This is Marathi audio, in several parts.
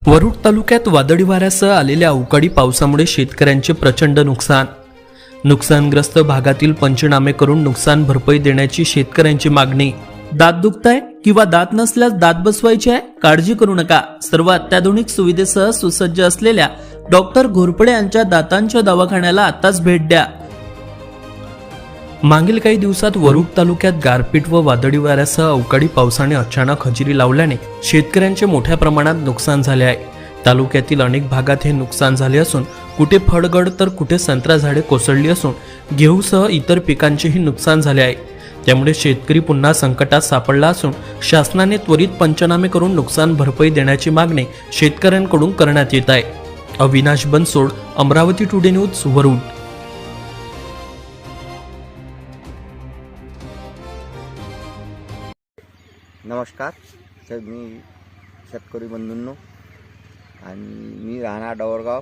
वरुड तालुक्यात वादळी वाऱ्यासह आलेल्या अवकाळी पावसामुळे शेतकऱ्यांचे प्रचंड नुकसान. नुकसानग्रस्त भागातील पंचनामे करून नुकसान भरपाई देण्याची शेतकऱ्यांची मागणी. दात दुखताय किंवा दात नसल्यास दात बसवायचे आहे? काळजी करू नका. सर्व अत्याधुनिक सुविधेसह सुसज्ज असलेल्या डॉक्टर घोरपडे यांच्या दातांच्या दवाखान्याला आताच भेट द्या. मागील काही दिवसात वरुड तालुक्यात गारपीट व वादळी वाऱ्यासह अवकाळी पावसाने अचानक हजेरी लावल्याने शेतकऱ्यांचे मोठ्या प्रमाणात नुकसान झाले आहे. तालुक्यातील अनेक भागात हे नुकसान झाले असून कुठे फळगड तर कुठे संत्रा झाडे कोसळली असून गहूसह इतर पिकांचेही नुकसान झाले आहे. त्यामुळे शेतकरी पुन्हा संकटात सापडला असून शासनाने त्वरित पंचनामे करून नुकसान भरपाई देण्याची मागणी शेतकऱ्यांकडून करण्यात येत आहे. Avinash Bansod, Amravati today news, Warud. नमस्कार सर, मी शेतकरी बंधूंनो आणि मी राहणार डवरगाव,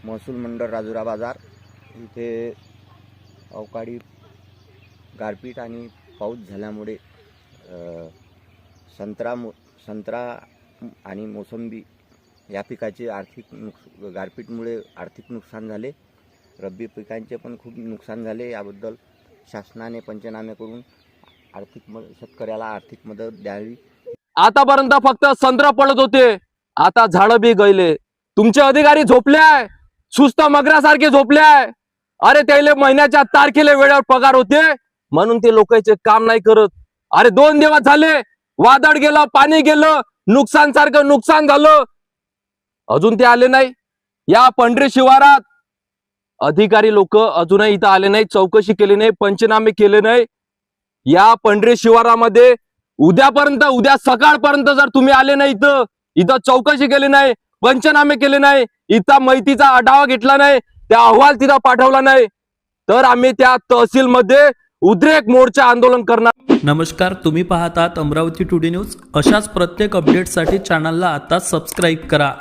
महसूल मंडळ राजुरा बाजार. इथे अवकाळी गारपीट आणि पाऊस झाल्यामुळे संत्रा आणि मोसंबी या पिकाचे गारपीटमुळे आर्थिक नुकसान झाले. रब्बी पिकांचे पण खूप नुकसान झाले. याबद्दल शासनाने पंचनामे करून शेतकऱ्याला आर्थिक मदत द्यावी. आतापर्यंत फक्त संत्र पडत होते, आता झाडं बी गळले. तुमचे अधिकारी झोपले आहे, सुस्त मगरासारखे झोपले आहे. अरे त्याले महिन्याच्या तारखेला वेळेवर पगार होते म्हणून ते लोकांचे काम नाही करत. अरे 2 दिवस झाले, वादळ गेलं, पाणी गेलं, नुकसान सारखं नुकसान झालं, अजून ते आले नाही. या पंढरी शिवारात अधिकारी लोक अजूनही इथं आले नाही, चौकशी केली नाही, पंचनामे केले नाही. या पंढरी शिवारामध्ये उद्या सकाळपर्यंत जर तुम्ही आले नाही, इथं चौकशी केली नाही, पंचनामे केले नाही, इथं माहितीचा आढावा घेतला नाही, त्या अहवाल तिथं पाठवला नाही, तर आम्ही त्या तहसील मध्ये उद्रेक मोर्चा आंदोलन करणार. नमस्कार, तुम्ही पाहतात अमरावती टुडे न्यूज. अशाच प्रत्येक अपडेटसाठी चॅनलला आता सबस्क्राईब करा.